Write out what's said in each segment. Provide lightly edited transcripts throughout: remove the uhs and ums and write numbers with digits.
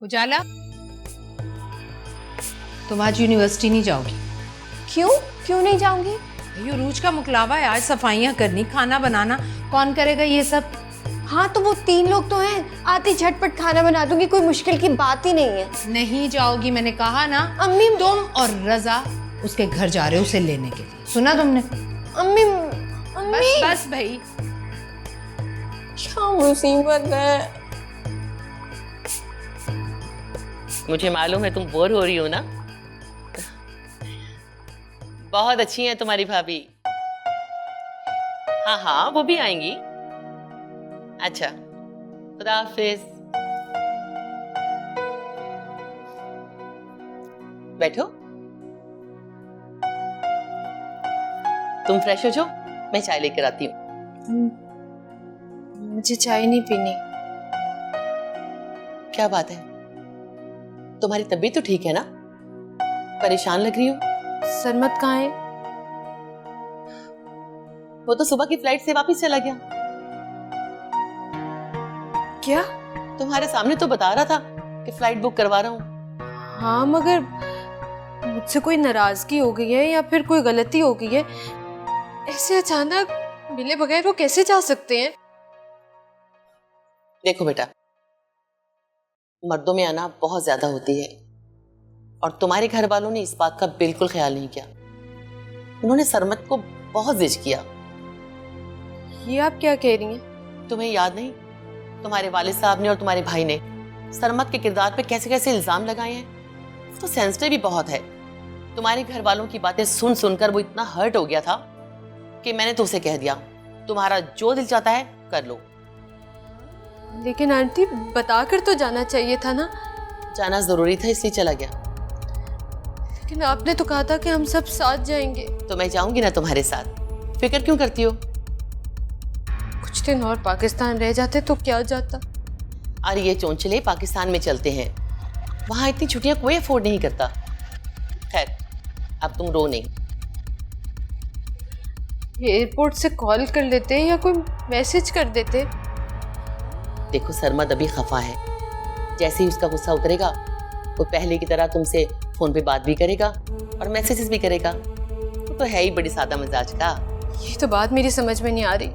उजाला, तुम आज यूनिवर्सिटी नहीं जाओगी। क्यों क्यों नहीं जाऊंगी? ये रूज का मुकलावा है, आज सफाइयाँ करनी, खाना बनाना, कौन करेगा ये सब? हाँ तो वो 3 लोग तो हैं, आती झटपट खाना बना दूंगी, कोई मुश्किल की बात ही नहीं है। नहीं जाओगी, मैंने कहा ना। अम्मी तुम और रजा उसके घर जा रहे हो उसे लेने के लिए, सुना तुमने? अम्मी बस अम्मी बस भाई, क्या मुसीबत है। मुझे मालूम है तुम बोर हो रही हो ना। बहुत अच्छी हैं तुम्हारी भाभी। हाँ हाँ वो भी आएंगी। अच्छा, खुदा हाफिज। बैठो, तुम फ्रेश हो जाओ, मैं चाय लेकर आती हूँ। मुझे चाय नहीं पीनी। क्या बात है, तुम्हारी तबीयत तो ठीक है ना? परेशान लग रही हो। सरमत कहाँ है? वो तो सुबह की फ्लाइट से वापस चला गया। क्या? तुम्हारे सामने तो बता रहा था कि फ्लाइट बुक करवा रहा हूँ। हाँ मगर मुझसे कोई नाराजगी हो गई है या फिर कोई गलती हो गई है? ऐसे अचानक मिले बगैर वो कैसे जा सकते हैं? देखो बेटा, मर्दों में आना बहुत ज्यादा होती है और तुम्हारे घर वालों ने इस बात का बिल्कुल ख्याल नहीं किया। उन्होंने सरमत को बहुत जिद किया। ये आप क्या कह रही हैं? तुम्हें याद नहीं, तुम्हारे वालिद साहब ने और तुम्हारे भाई ने सरमत के किरदार पे कैसे कैसे इल्जाम लगाए हैं। तो सेंसिटिव भी बहुत है। तुम्हारे घर वालों की बातें सुन सुनकर वो इतना हर्ट हो गया था कि मैंने तो उसे कह दिया, तुम्हारा जो दिल चाहता है कर लो। लेकिन आंटी बताकर तो जाना चाहिए था ना। जाना जरूरी था इसलिए चला गया। लेकिन आपने तो कहा था कि हम सब साथ जाएंगे। तो मैं जाऊंगी ना तुम्हारे साथ, फिक्र क्यों करती हो? कुछ दिन और पाकिस्तान रह जाते तो क्या जाता। और ये चोंचले पाकिस्तान में चलते हैं, वहां इतनी छुट्टियां कोई अफोर्ड नहीं करता। खैर अब तुम रो नहीं। एयरपोर्ट से कॉल कर लेते या कोई मैसेज कर देते। देखो सरमद अभी खफा है, जैसे ही उसका गुस्सा उतरेगा वो पहले की तरह तुमसे फोन पे बात भी करेगा और मैसेजेस भी करेगा। वो तो है ही बड़ी सादा मिजाज का। ये तो बात मेरी समझ में नहीं आ रही।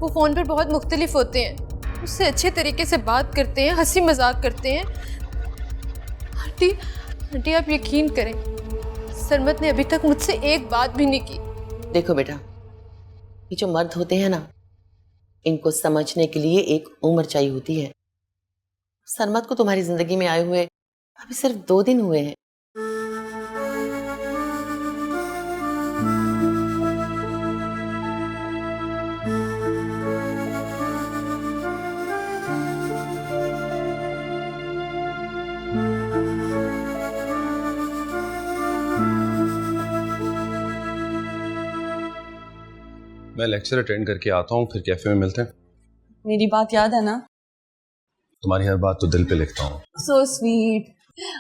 वो फोन पर बहुत मुख्तलिफ होते हैं, उससे अच्छे तरीके से बात करते हैं, हंसी मजाक करते हैं। आंटी आंटी आप यकीन करें, सरमत ने अभी तक मुझसे एक बात भी नहीं की। देखो बेटा, ये जो मर्द होते हैं ना, इनको समझने के लिए एक उम्र चाहिए होती है। सरमत को तुम्हारी जिंदगी में आए हुए अभी सिर्फ 2 दिन हुए हैं। मैं लेक्चर अटेंड करके आता हूँ, फिर कैफे में मिलते हैं। मेरी बात याद है ना? तुम्हारी हर बात तो दिल पे लिखता हूँ। So sweet.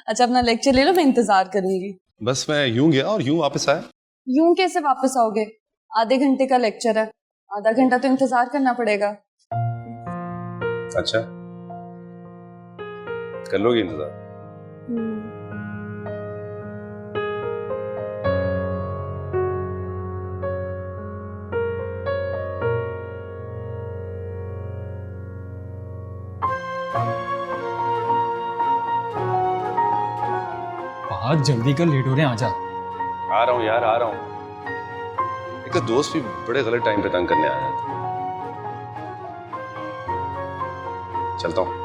अच्छा अपना लेक्चर ले लो, मैं इंतजार करूंगी। बस मैं यूं गया और यूं वापस आया। यूं कैसे वापस आओगे? आधे घंटे का लेक्चर है, आधा घंटा तो इंतजार करना पड़ेगा। अच्छा, कर लोगी इंतजार? बहुत जल्दी कर, लेट हो रहे हैं, आजा। आ रहा हूँ यार, आ रहा हूँ। एक तो दोस्त भी बड़े गलत टाइम पे तंग करने आया था। चलता हूँ।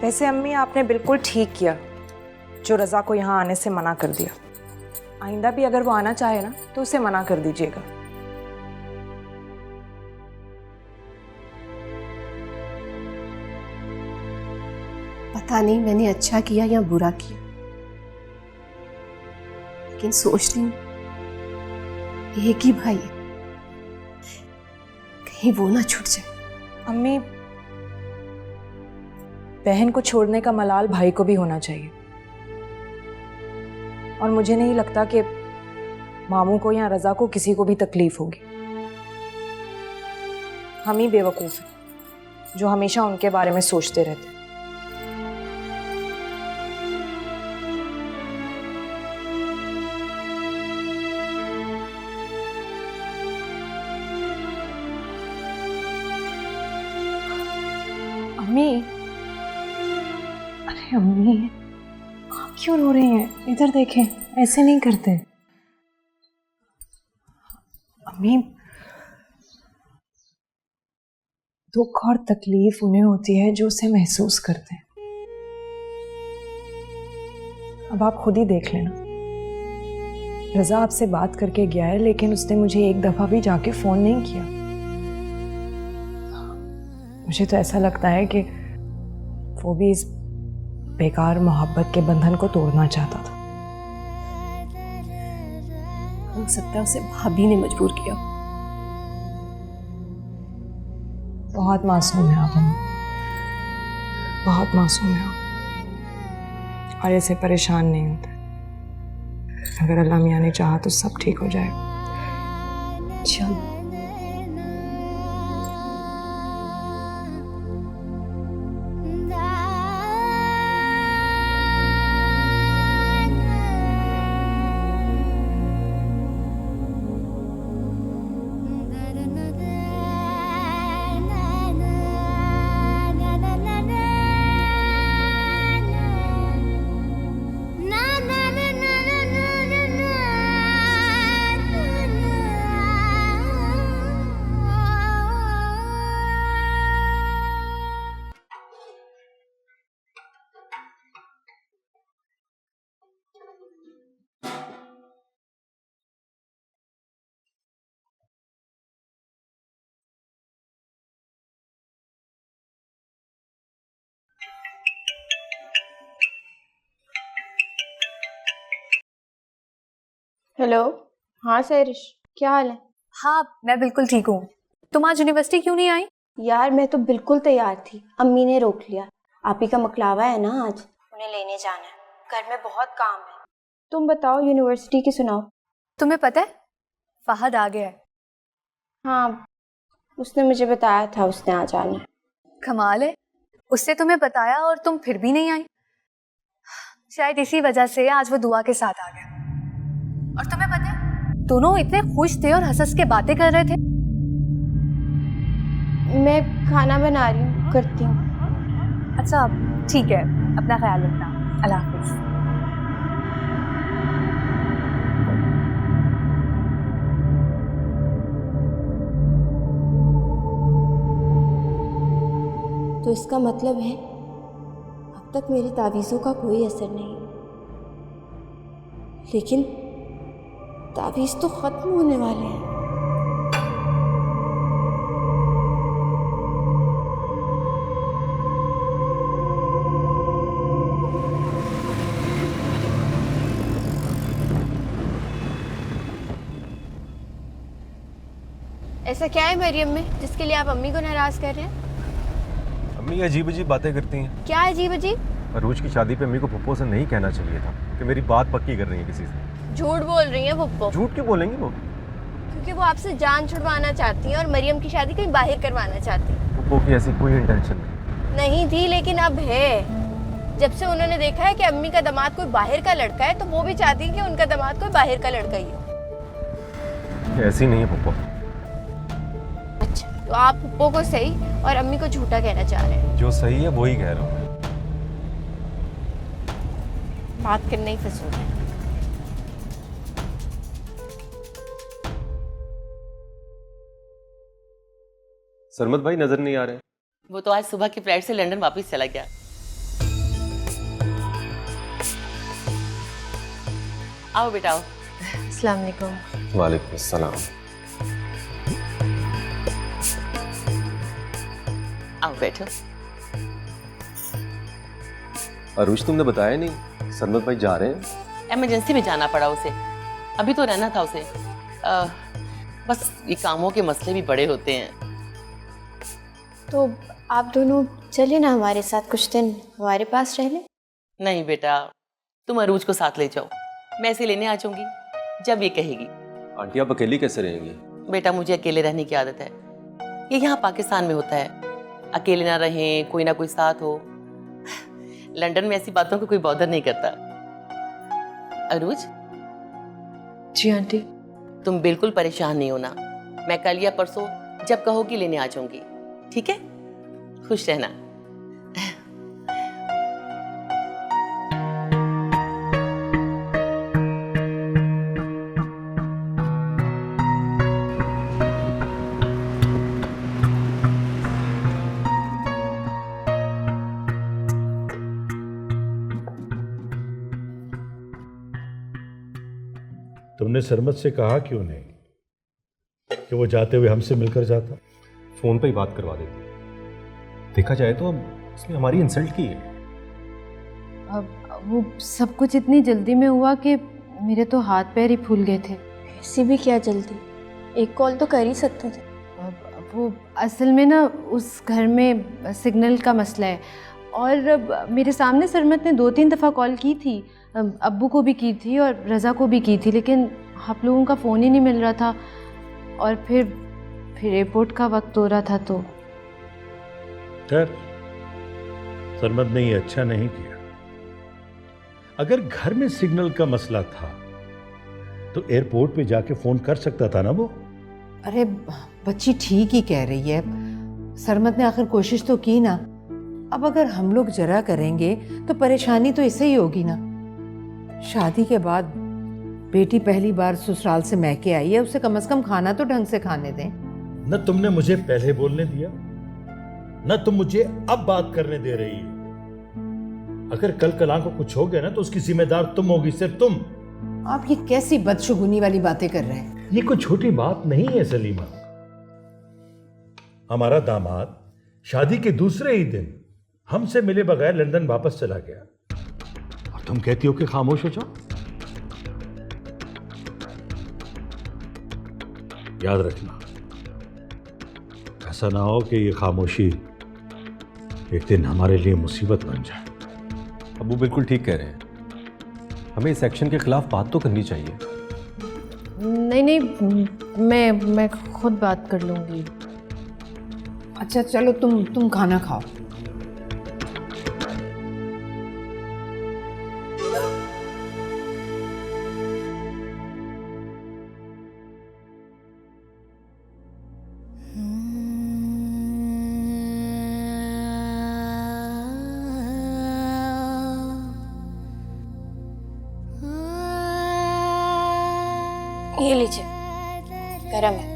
वैसे अम्मी आपने बिल्कुल ठीक किया जो रज़ा को यहाँ आने से मना कर दिया। आइंदा भी अगर वो आना चाहे ना तो उसे मना कर दीजिएगा। पता नहीं मैंने अच्छा किया या बुरा किया, लेकिन सोच रही हूँ एक ही भाई है, कहीं वो ना छूट जाए। अम्मी, बहन को छोड़ने का मलाल भाई को भी होना चाहिए, और मुझे नहीं लगता कि मामू को या रज़ा को किसी को भी तकलीफ होगी। हम ही बेवकूफ़ हैं जो हमेशा उनके बारे में सोचते रहते हैं। अम्मी, अरे अम्मी, आप क्यों रो रही हैं? इधर देखें, ऐसे नहीं करते। अम्मी, दुख और तकलीफ उन्हें होती है जो उसे महसूस करते हैं। अब आप खुद ही देख लेना। रज़ा आपसे बात करके गया है, लेकिन उसने मुझे एक दफा भी जाके फोन नहीं किया। मुझे तो ऐसा लगता है कि वो भी इस बेकार मोहब्बत के बंधन को तोड़ना चाहता था। हो सकता है उसे भाभी ने मजबूर किया। बहुत मासूम है आप, बहुत मासूम है आप, और ऐसे परेशान नहीं होते। अगर अल्लाह मियाँ ने चाहा तो सब ठीक हो जाएगा। चलो हेलो। हाँ सैरिश, क्या हाल है? हाँ मैं बिल्कुल ठीक हूँ। तुम आज यूनिवर्सिटी क्यों नहीं आई? यार मैं तो बिल्कुल तैयार थी, अम्मी ने रोक लिया। आप ही का मकलावा है ना आज, उन्हें लेने जाना है। घर में बहुत काम है। तुम बताओ, यूनिवर्सिटी की सुनाओ। तुम्हें पता है फहद आ गया है। हाँ, उसने मुझे बताया था उसने आ जाना है। कमाल है, उससे तुम्हें बताया और तुम फिर भी नहीं आई। शायद इसी वजह से आज वो दुआ के साथ आ गया। और तुम्हें पता है दोनों इतने खुश थे और हंस के बातें कर रहे थे। मैं खाना बना रही हूँ, करती हूँ। अच्छा ठीक है, अपना ख्याल रखना। अल्लाह हाफिज। तो इसका मतलब है अब तक मेरी तावीज़ों का कोई असर नहीं, लेकिन तावीज़ तो ख़त्म होने वाले हैं। ऐसा क्या है मरियम में जिसके लिए आप अम्मी को नाराज़ कर रहे हैं? अम्मी अजीब अजीब बातें करती हैं। क्या अजीब अजीब? अरूज की शादी पे अम्मी को पप्पो से नहीं कहना चाहिए था कि मेरी बात पक्की कर रही है किसी से। झूठ बोल रही हैं पप्पो। झूठ क्यों बोलेंगी वो? क्योंकि वो आपसे जान छुड़वाना चाहती हैं और मरियम की शादी कहीं बाहर करवाना चाहती हैं। पप्पो की ऐसी कोई इंटेंशन नहीं थी, लेकिन अब है। जब से उन्होंने देखा है कि अम्मी का दामाद कोई बाहर का लड़का है, तो वो भी चाहती हैं कि उनका दामाद कोई बाहर का लड़का ही हो। ऐसी नहीं है पप्पो। अच्छा, तो आप पप्पो को सही और अम्मी को झूठा कहना चाह रहे हैं? जो सही है वही कह रहा हूँ। बात करना ही फजूल है। सरमत भाई नजर नहीं आ रहे। वो तो आज सुबह की फ्लाइट से लंदन वापस चला गया। आओ बेटा आओ। अस्सलाम वालेकुम। वालेकुम अस्सलाम। आओ बैठो। अरुष तुमने बताया नहीं सरमत भाई जा रहे हैं? इमरजेंसी में जाना पड़ा उसे, अभी तो रहना था उसे। बस ये कामों के मसले भी बड़े होते हैं। तो आप दोनों चलिए ना हमारे साथ, कुछ दिन हमारे पास रह लें। नहीं बेटा, तुम अरूज को साथ ले जाओ, मैं इसे लेने आ जाऊंगी जब ये कहेगी। आंटी आप अकेली कैसे रहेंगी? बेटा मुझे अकेले रहने की आदत है, ये यहाँ पाकिस्तान में होता है, अकेले ना रहें, कोई ना कोई साथ हो। लंदन में ऐसी बातों को कोई बॉदर नहीं करता। अरूज। जी आंटी। तुम बिल्कुल परेशान नहीं होना, मैं कल या परसों जब कहोगी लेने आ जाऊंगी, ठीक है? खुश रहना। तुमने सरमत से कहा क्यों नहीं कि वो जाते हुए हमसे मिलकर जाता? फोन पे ही बात करवा देती। देखा जाए तो उसने हमारी इंसल्ट की है। अब वो सब कुछ इतनी जल्दी में हुआ कि मेरे तो हाथ पैर ही फूल गए थे। ऐसी भी क्या जल्दी, एक कॉल तो कर ही सकते थे। अब वो असल में ना उस घर में सिग्नल का मसला है, और अब मेरे सामने सरमत ने 2-3 दफ़ा कॉल की थी, अब्बू को भी की थी और रज़ा को भी की थी, लेकिन आप लोगों का फ़ोन ही नहीं मिल रहा था। और फिर एयरपोर्ट का वक्त हो रहा था तो खैर सरमत ने ये अच्छा नहीं किया। अगर घर में सिग्नल का मसला था तो एयरपोर्ट पे जाके फोन कर सकता था ना वो। अरे बच्ची ठीक ही कह रही है, सरमत ने आखिर कोशिश तो की ना। अब अगर हम लोग जरा करेंगे तो परेशानी तो इससे ही होगी ना। शादी के बाद बेटी पहली बार ससुराल से मैके आई है, उसे कम से कम खाना तो ढंग से खाने दें। न तुमने मुझे पहले बोलने दिया, न तुम मुझे अब बात करने दे रही हो। अगर कल कलां को कुछ हो गया ना तो उसकी जिम्मेदार तुम होगी, सिर्फ तुम। आप ये कैसी बदशगुनी वाली बातें कर रहे हैं? ये कोई छोटी बात नहीं है सलीमा। हमारा दामाद शादी के दूसरे ही दिन हमसे मिले बगैर लंदन वापस चला गया, और तुम कहती हो कि खामोश हो जाओ। याद रखना, ऐसा ना हो कि ये खामोशी एक दिन हमारे लिए मुसीबत बन जाए। अबू बिल्कुल ठीक कह रहे हैं, हमें इस एक्शन के खिलाफ बात तो करनी चाहिए। नहीं, मैं खुद बात कर लूँगी। अच्छा चलो तुम खाना खाओ। ये लीजिए, गरम है।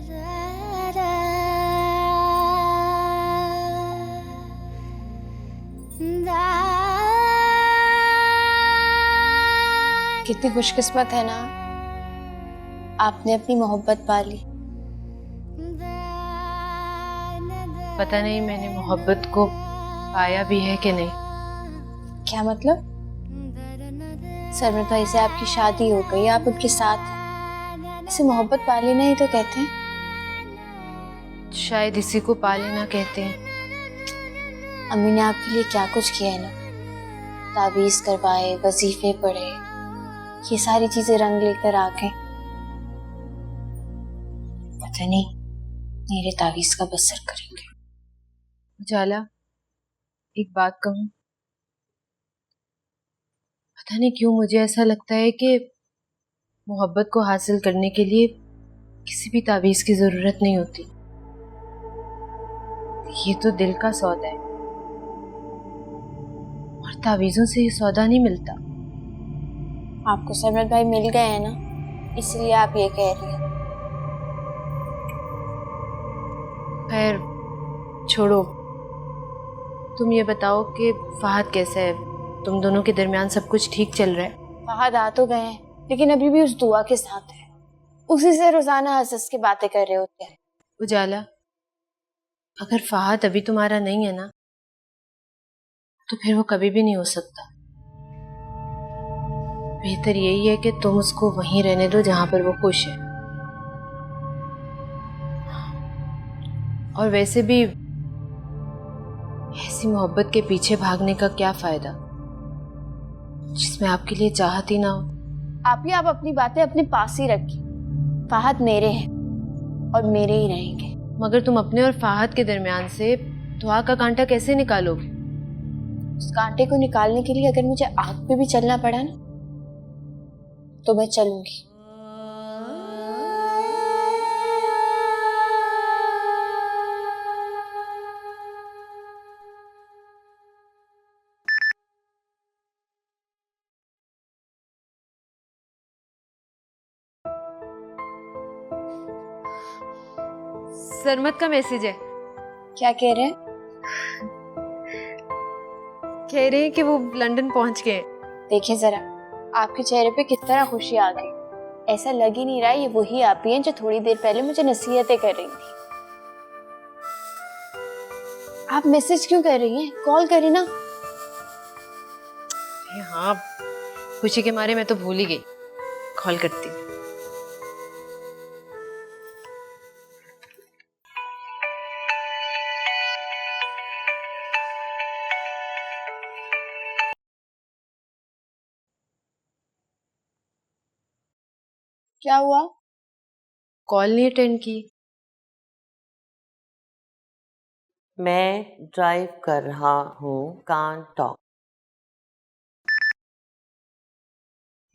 कितनी खुशकिस्मत है ना, आपने अपनी मोहब्बत पाली। पता नहीं मैंने मोहब्बत को पाया भी है कि नहीं। क्या मतलब? सरमत भाई से आपकी शादी हो गई, आप उनके साथ हैं, इसे मोहब्बत पा लेना ही तो कहते हैं। शायद इसी को पा लेना कहते हैं। अम्मी ने आपके लिए क्या कुछ किया है ना, ताबीज करवाए, वजीफे पढ़े, ये सारी चीजें रंग लेकर आ गए। पता नहीं मेरे ताबीज का बसर करेंगे। उजाला, एक बात कहूं, पता नहीं क्यों मुझे ऐसा लगता है कि मोहब्बत को हासिल करने के लिए किसी भी ताबीज की जरूरत नहीं होती। ये तो दिल का सौदा है, और ताबीजों से ये सौदा नहीं मिलता। आपको सरमत भाई मिल गए हैं ना, इसलिए आप ये कह रही हैं। खैर छोड़ो, तुम ये बताओ कि फहद कैसा है? तुम दोनों के दरमियान सब कुछ ठीक चल रहा है? फहद आ तो गए हैं, लेकिन अभी भी उस दुआ के साथ है। उसी से रोजाना हंस हंस के बातें कर रहे होते हैं। उजाला, अगर फहद अभी तुम्हारा नहीं है ना, तो फिर वो कभी भी नहीं हो सकता। बेहतर यही है कि तुम उसको वहीं रहने दो जहां पर वो खुश है। और वैसे भी ऐसी मोहब्बत के पीछे भागने का क्या फायदा जिसमें आपके लिए चाहत ही ना हो। आप अपनी बातें अपने पास ही रखिए। फहद मेरे हैं और मेरे ही रहेंगे। मगर तुम अपने और फहद के दरमियान से दुआ का कांटा कैसे निकालोगे? उस कांटे को निकालने के लिए अगर मुझे आग पे भी चलना पड़ा ना, तो मैं चलूंगी। सरमत का मैसेज है। क्या कह रहे हैं? कह रहे हैं कि वो लंदन पहुंच गए। देखिए जरा, आपके चेहरे पे किस तरह खुशी आ गई। ऐसा लग ही नहीं रहा ये वही आप ही हैं जो थोड़ी देर पहले मुझे नसीहतें कर रही थी। आप मैसेज क्यों कर रही हैं? कॉल करें ना। हाँ, खुशी के मारे मैं तो भूल ही गई। कॉल करती हूँ। क्या हुआ? कॉल नहीं अटेंड की। मैं ड्राइव कर रहा हूँ, कांट टॉक।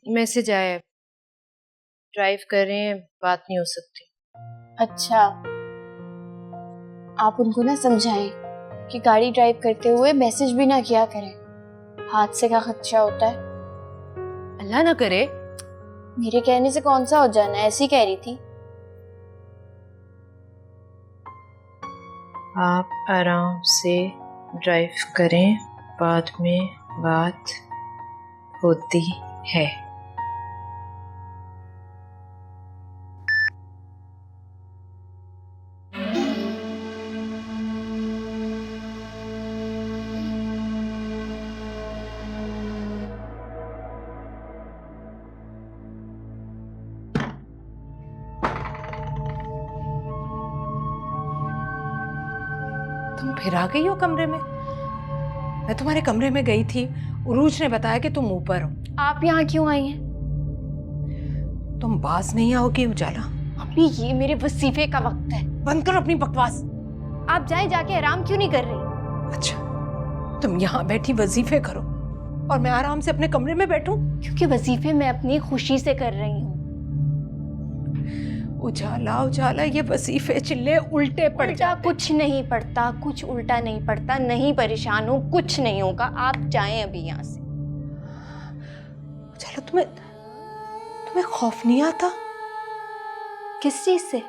मैसेज आया है, ड्राइव कर रहे हैं, बात नहीं हो सकती। अच्छा, आप उनको ना समझाएं कि गाड़ी ड्राइव करते हुए मैसेज भी ना किया करें। हादसे का खदशा होता है। अल्लाह ना करे। मेरे कहने से कौन सा हो जाना, ऐसी कह रही थी। आप आराम से ड्राइव करें, बाद में बात होती है। तुम फिर आ गई हो कमरे में? मैं तुम्हारे कमरे में गई थी, उरूज ने बताया कि तुम ऊपर हो। आप यहाँ क्यों आई हैं? तुम बाज नहीं आओगी उजाला? अभी ये मेरे वजीफे का वक्त है। बंद करो अपनी बकवास। आप जाके आराम क्यों नहीं कर रही? अच्छा, तुम यहाँ बैठी वजीफे करो और मैं आराम से अपने कमरे में बैठूं? क्योंकि वजीफे मैं अपनी खुशी से कर रही हूँ। उजाला उजाला, ये वजीफे चिल्ले उल्टे पड़ जाते। कुछ नहीं पड़ता, कुछ उल्टा नहीं पड़ता। नहीं परेशान हो, कुछ नहीं होगा। आप जाएं अभी यहाँ से। उजाला, तुम्हें खौफ नहीं आता? किस चीज से?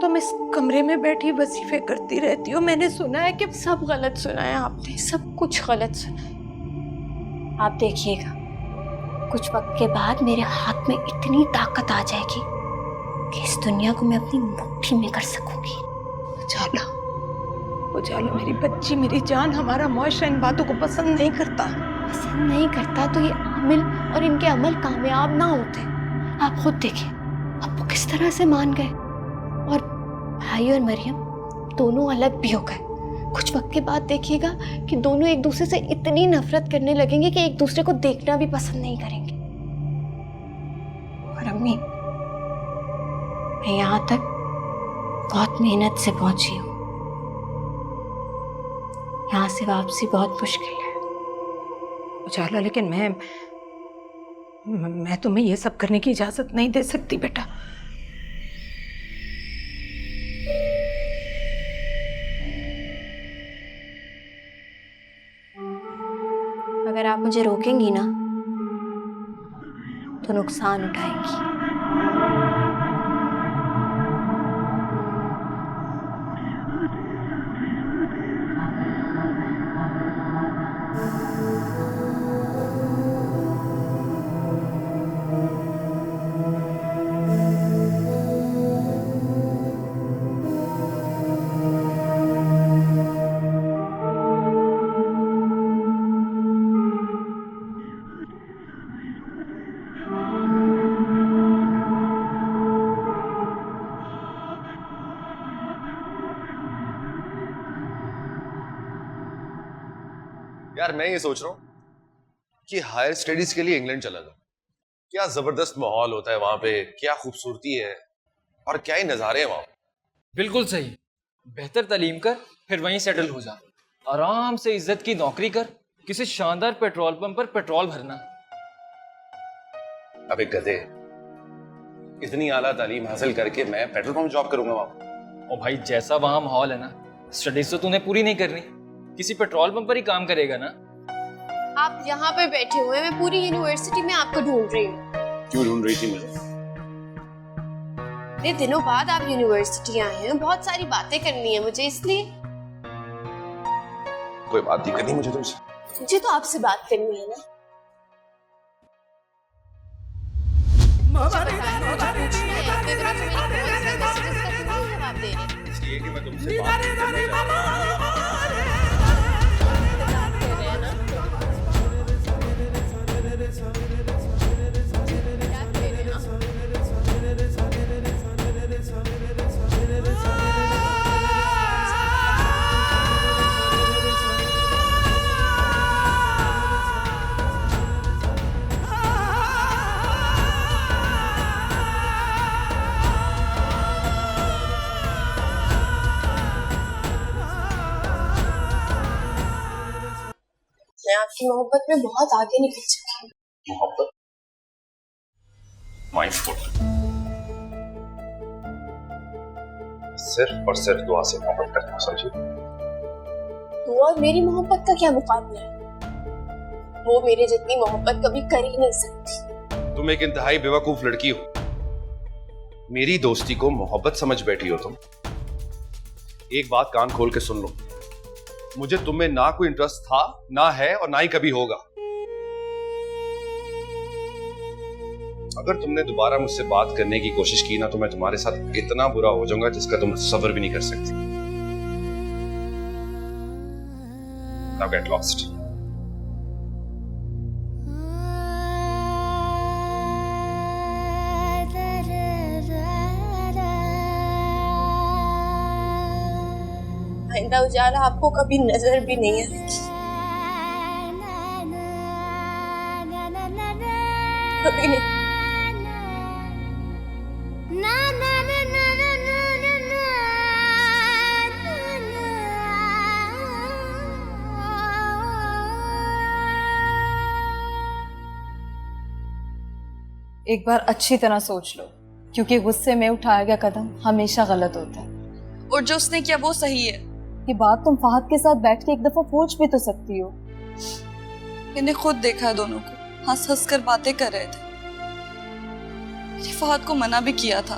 तुम इस कमरे में बैठी वजीफे करती रहती हो। मैंने सुना है कि सब गलत सुना है आपने, सब कुछ गलत सुना है। आप देखिएगा, कुछ वक्त के बाद मेरे हाथ में इतनी ताकत आ जाएगी कि इस दुनिया को मैं अपनी मुट्ठी में कर सकूंगी। उजाला, उजाला मेरी बच्ची, मेरी जान, हमारा मुआशरा इन बातों को पसंद नहीं करता। पसंद नहीं करता तो ये आमिल और इनके अमल कामयाब ना होते। आप खुद देखिए, अब वो किस तरह से मान गए। और भाई और मरियम दोनों अलग भी हो गए। कुछ वक्त के बाद देखिएगा कि दोनों एक दूसरे से इतनी नफरत करने लगेंगे कि एक दूसरे को देखना भी पसंद नहीं करेंगे। और अम्मी, मैं यहाँ तक बहुत मेहनत से पहुंची हूँ। यहाँ से वापसी बहुत मुश्किल है। उजाला, लेकिन मैं तुम्हें ये सब करने की इजाजत नहीं दे सकती बेटा। अगर आप मुझे रोकेंगी ना तो नुकसान उठाएंगी। यार मैं ये सोच रहा हूँ कि हायर स्टडीज के लिए इंग्लैंड चला जाऊं। क्या जबरदस्त माहौल होता है वहां पे, क्या खूबसूरती है और क्या ही नज़ारे हैं वहां। बिल्कुल सही। बेहतर तालीम कर, फिर वहीं सेटल हो जा। आराम से इज्जत की नौकरी कर, किसी शानदार पेट्रोल पंप पर पेट्रोल भरना। अबे गधे, इतनी आला तालीम हासिल करके मैं पेट्रोल पंप जॉब करूंगा वहां? और भाई जैसा वहां माहौल है ना, स्टडीज तो तूने पूरी नहीं करनी, किसी पेट्रोल पंप पर ही काम करेगा ना। आप यहाँ पे बैठे हुए, मैं पूरी यूनिवर्सिटी में आपको ढूंढ रही हूँ। क्यों ढूंढ रही थी मुझे? इतने दिनों बाद आप यूनिवर्सिटी आए हैं, बहुत सारी बातें करनी है मुझे, इसलिए। कोई बात नहीं करनी मुझे तुमसे। मुझे तो आपसे बात करनी है ना। इसलिए कि मैं तुमसे बात करना चाहता हूं। मैं आपकी मोहब्बत में बहुत आगे निकल चुकी हूँ। मोहब्बत? My foot. सिर्फ और सिर्फ दुआ से मोहब्बत करता हूं, समझी? वो और मेरी मोहब्बत का क्या मुकाबला है? वो मेरे जितनी मोहब्बत कभी कर ही नहीं सकती। तुम एक इंतहाई बेवकूफ लड़की हो। मेरी दोस्ती को मोहब्बत समझ बैठी हो तुम। एक बात कान खोल के सुन लो, मुझे तुम में ना कोई इंटरेस्ट था, ना है और ना ही कभी होगा। अगर तुमने दोबारा मुझसे बात करने की कोशिश की ना, तो मैं तुम्हारे साथ इतना बुरा हो जाऊंगा जिसका तुम सब्र भी नहीं कर सकती। Now get lost. आइंदा उजाला आपको कभी नजर भी नहीं आएगी, कभी नहीं। एक बार अच्छी तरह सोच लो, क्योंकि गुस्से में उठाया गया कदम हमेशा गलत होता है। और जो उसने किया वो सही है। ये बात तुम फहद के साथ बैठ के एक दफा पूछ भी तो सकती हो। मैंने खुद देखा है दोनों को हंस हंस कर बातें कर रहे थे। मैंने फहद को मना भी किया था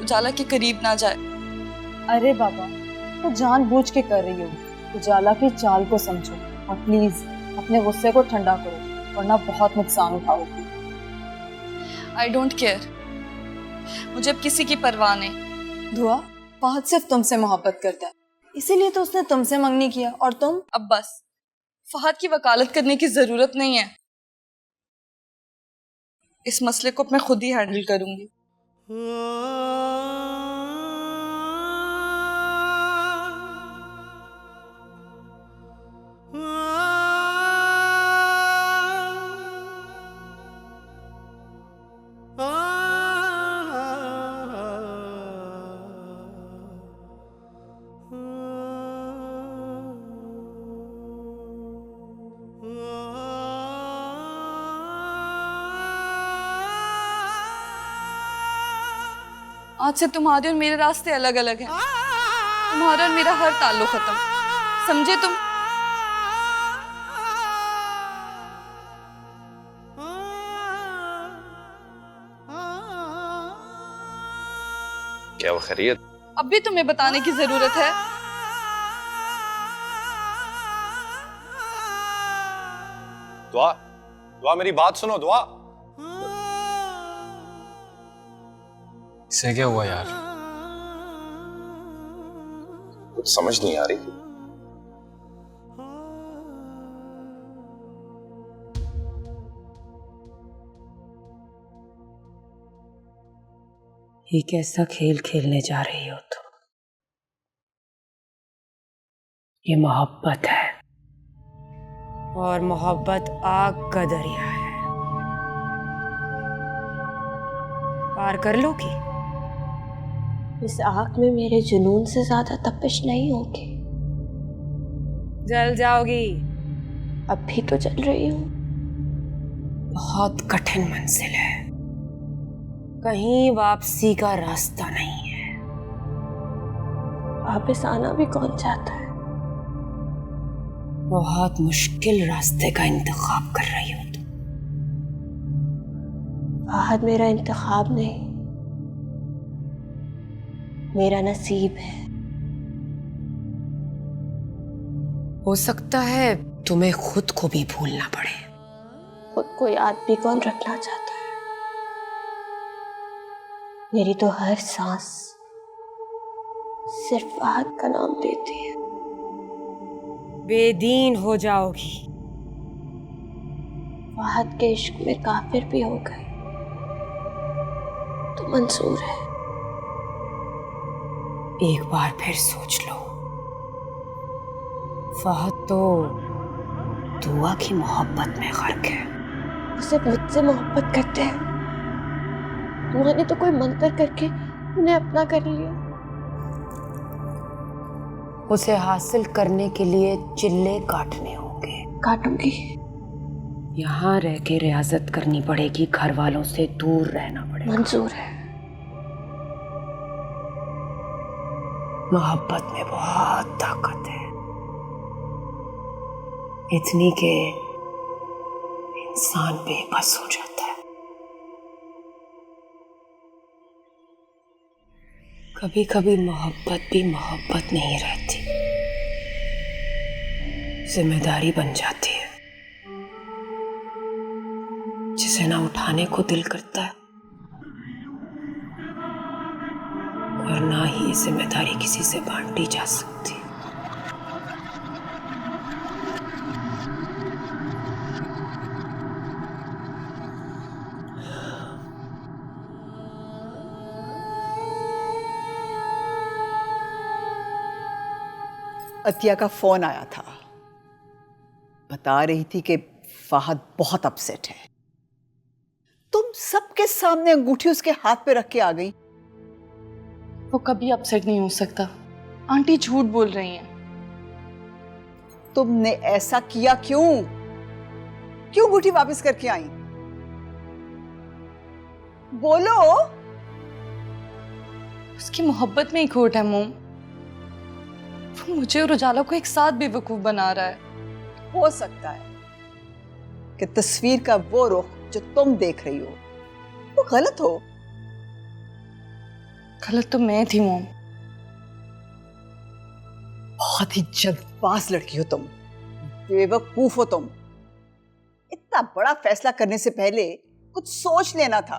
उजाला के करीब ना जाए। अरे बाबा, तो जानबूझ के कर रही हो। उजाला की चाल को समझो और प्लीज अपने गुस्से को ठंडा करो, वरना बहुत नुकसान उठाओगी। आई डोंट केयर, मुझे अब किसी की परवाह नहीं। दुआ, फहद सिर्फ तुमसे मोहब्बत करता है, इसीलिए तो उसने तुमसे मंगनी किया। और तुम अब बस फहद की वकालत करने की जरूरत नहीं है। इस मसले को मैं खुद ही हैंडल करूंगी। आज से तुम्हारे और मेरे रास्ते अलग अलग हैं। तुम्हारा और मेरा हर ताल्लुक खत्म, समझे तुम? क्या वो खैरियत? अब भी तुम्हें बताने की जरूरत है? दुआ, दुआ मेरी बात सुनो। दुआ, इससे क्या हुआ यार? कुछ समझ नहीं आ रही। ये कैसा खेल खेलने जा रही हो तुम? ये मोहब्बत है। और मोहब्बत आग का दरिया है, पार कर लोगी? इस आग में मेरे जुनून से ज्यादा तपिश नहीं होगी। जल जाओगी। अभी तो जल रही हूँ। बहुत कठिन मंजिल है, कहीं वापसी का रास्ता नहीं है। वापस आना भी कौन चाहता है? बहुत मुश्किल रास्ते का इंतखाब कर रही हो तुम। फहद मेरा इंतखाब नहीं, मेरा नसीब है। हो सकता है तुम्हें खुद को भी भूलना पड़े। खुद को याद भी कौन रखना चाहता है? मेरी तो हर सांस सिर्फ फहद का नाम लेती है। बेदीन हो जाओगी। फहद के इश्क में काफिर भी हो गए तो मंजूर है। एक बार फिर सोच लो। फहद तो दुआ की मोहब्बत में गर्क है। वो सिर्फ मुझसे मोहब्बत करते हैं। दुआ ने तो कोई मंत्र करके उन्हें अपना कर लिया। उसे हासिल करने के लिए चिल्ले काटने होंगे। काटूंगी। यहाँ रह के रियाजत करनी पड़ेगी, घर वालों से दूर रहना पड़ेगा। मंजूर है। मोहब्बत में बहुत ताकत है, इतनी के इंसान बेबस हो जाता है। कभी कभी मोहब्बत भी मोहब्बत नहीं रहती, जिम्मेदारी बन जाती है, जिसे ना उठाने को दिल करता है और ना ही जिम्मेदारी किसी से बांटी जा सकती। अतिया का फोन आया था, बता रही थी कि फहद बहुत अपसेट है। तुम सबके सामने अंगूठी उसके हाथ पे रख के आ गई। वो कभी अपसेट नहीं हो सकता। आंटी झूठ बोल रही हैं। तुमने ऐसा किया क्यों? क्यों अंगूठी वापस करके आई? बोलो। उसकी मोहब्बत में ही खोट है मोम। वो मुझे और उजाला को एक साथ बेवकूफ बना रहा है। हो सकता है कि तस्वीर का वो रुख जो तुम देख रही हो वो गलत हो। गलत तो मैं थी मोम। बहुत ही जल्दबाज लड़की हो तुम, बेवकूफ हो तुम। इतना बड़ा फैसला करने से पहले कुछ सोच लेना था।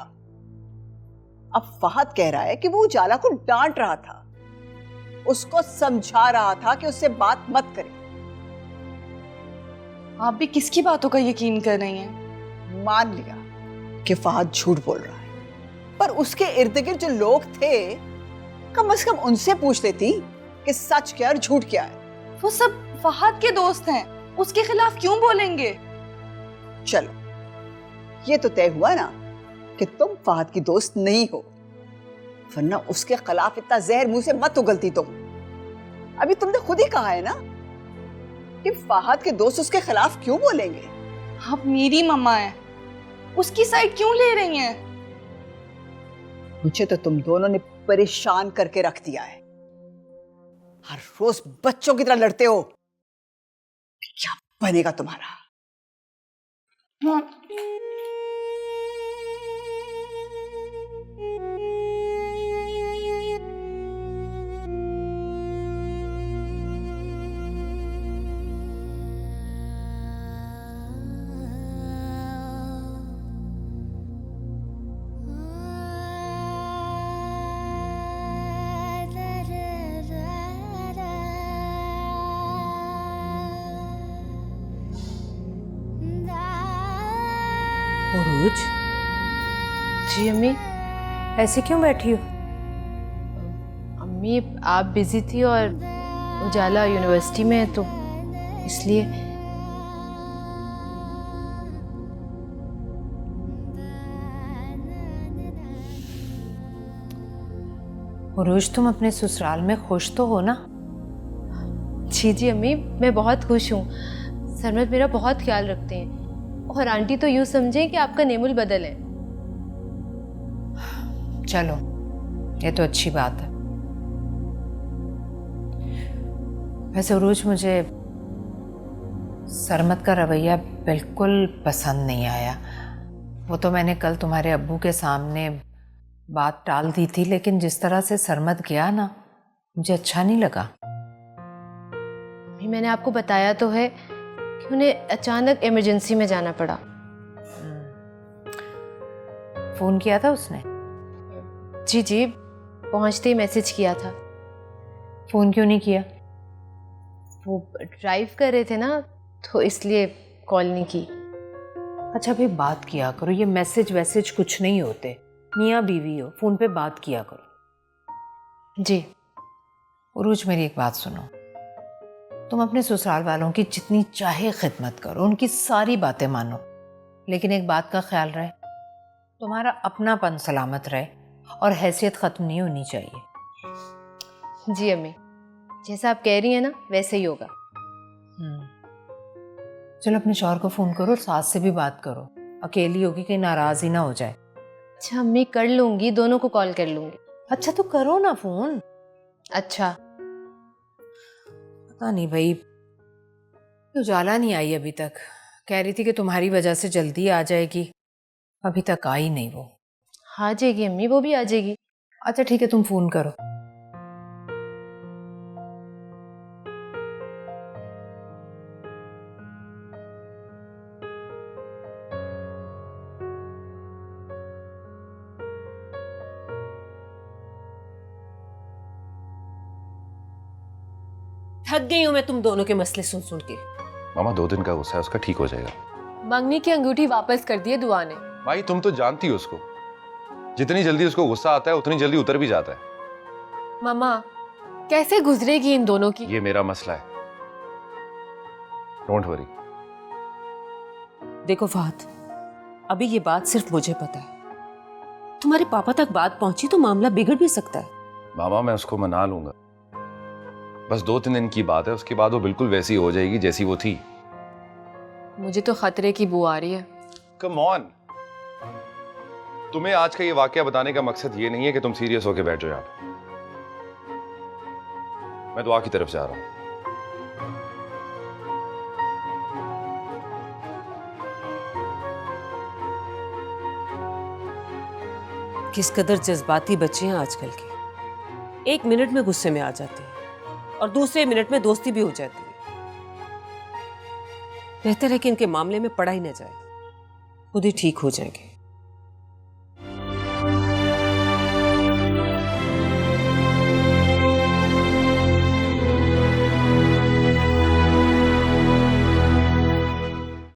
अब फहद कह रहा है कि वो उजाला को डांट रहा था, उसको समझा रहा था कि उससे बात मत करे। आप भी किसकी बातों का यकीन कर रही हैं? मान लिया कि फहद झूठ बोल रहा है, पर उसके इर्द गिर्द जो लोग थे कम से कम उनसे पूछ लेती कि सच क्या और झूठ क्या है। वो सब फहद के दोस्त हैं, उसके खिलाफ क्यों बोलेंगे? चलो ये तो तय हुआ ना कि तुम फहद की दोस्त नहीं हो, वरना उसके खिलाफ इतना जहर मुंह से मत उगलती तुम। अभी तुमने खुद ही कहा है ना कि फहद के दोस्त उसके खिलाफ क्यों बोलेंगे। आप मेरी मम्मा हैं, उसकी साइड क्यों ले रही हैं? मुझे तो तुम दोनों ने परेशान करके रख दिया है। हर रोज बच्चों की तरह लड़ते हो। क्या बनेगा तुम्हारा? उरूज, जी अम्मी। ऐसे क्यों बैठी हो? अम्मी आप बिजी थी और उजाला यूनिवर्सिटी में है तो इसलिए। उरूज, तुम अपने ससुराल में खुश तो हो ना? जी जी अम्मी, मैं बहुत खुश हूँ। सरमत मेरा बहुत ख्याल रखते हैं और आंटी तो यूँ समझें कि आपका नेमुल बदल है। चलो, ये तो अच्छी बात है। वैसे उरूज, मुझे सरमत का रवैया बिल्कुल पसंद नहीं आया। वो तो मैंने कल तुम्हारे अब्बू के सामने बात टाल दी थी, लेकिन जिस तरह से सरमत गया ना, मुझे अच्छा नहीं लगा। अभी मैंने आपको बताया तो है कि उन्हें अचानक इमरजेंसी में जाना पड़ा। फोन किया था उसने? जी जी, पहुंचते ही मैसेज किया था। फोन क्यों नहीं किया? वो ड्राइव कर रहे थे ना, तो इसलिए कॉल नहीं की। अच्छा भाई, बात किया करो, ये मैसेज वैसेज कुछ नहीं होते। मियाँ बीवी हो, फोन पे बात किया करो। जी। उरूज, मेरी एक बात सुनो। तुम अपने ससुराल वालों की जितनी चाहे खिदमत करो, उनकी सारी बातें मानो, लेकिन एक बात का ख्याल रहे, तुम्हारा अपनापन सलामत रहे और हैसियत ख़त्म नहीं होनी चाहिए। जी अम्मी, जैसा आप कह रही हैं ना, वैसे ही होगा। चलो, अपने शौहर को फ़ोन करो, सास से भी बात करो। अकेली होगी, कहीं नाराज़ ही ना हो जाए। अच्छा अम्मी, कर लूँगी, दोनों को कॉल कर लूँगी। अच्छा तो करो ना फ़ोन। अच्छा। पता नहीं भाई, उजाला नहीं आई अभी तक। कह रही थी कि तुम्हारी वजह से जल्दी आ जाएगी, अभी तक आई नहीं वो। आ जाएगी अम्मी, वो भी आ जाएगी। अच्छा ठीक है, तुम फ़ोन करो। थक गई हूँ मैं तुम दोनों के मसले सुन सुन के। मामा 2 दिन का गुस्सा है, उसका ठीक हो जाएगा। मंगनी की अंगूठी वापस कर दी है दुआ ने। भाई तुम तो जानती हो उसको, जितनी जल्दी उसको गुस्सा आता है उतनी जल्दी उतर भी जाता है। मामा, कैसे गुजरेगी इन दोनों की? ये मेरा मसला है, डोंट वरी। देखो फहद, अभी ये बात सिर्फ मुझे पता है। तुम्हारे पापा तक बात पहुंची तो मामला बिगड़ भी सकता है। मामा, मैं उसको मना लूंगा, बस 2-3 दिन की बात है, उसके बाद वो बिल्कुल वैसी हो जाएगी जैसी वो थी। मुझे तो खतरे की बू आ रही है। कम ऑन, तुम्हें आज का ये वाकया बताने का मकसद ये नहीं है कि तुम सीरियस होके बैठ जाओ यार। मैं दुआ की तरफ जा रहा हूं। किस कदर जज्बाती बच्चे हैं आजकल के। 1 मिनट में गुस्से में आ जाते हैं और दूसरे मिनट में दोस्ती भी हो जाती है। बेहतर है कि इनके मामले में पड़ा ही न जाए, खुद ही ठीक हो जाएंगे।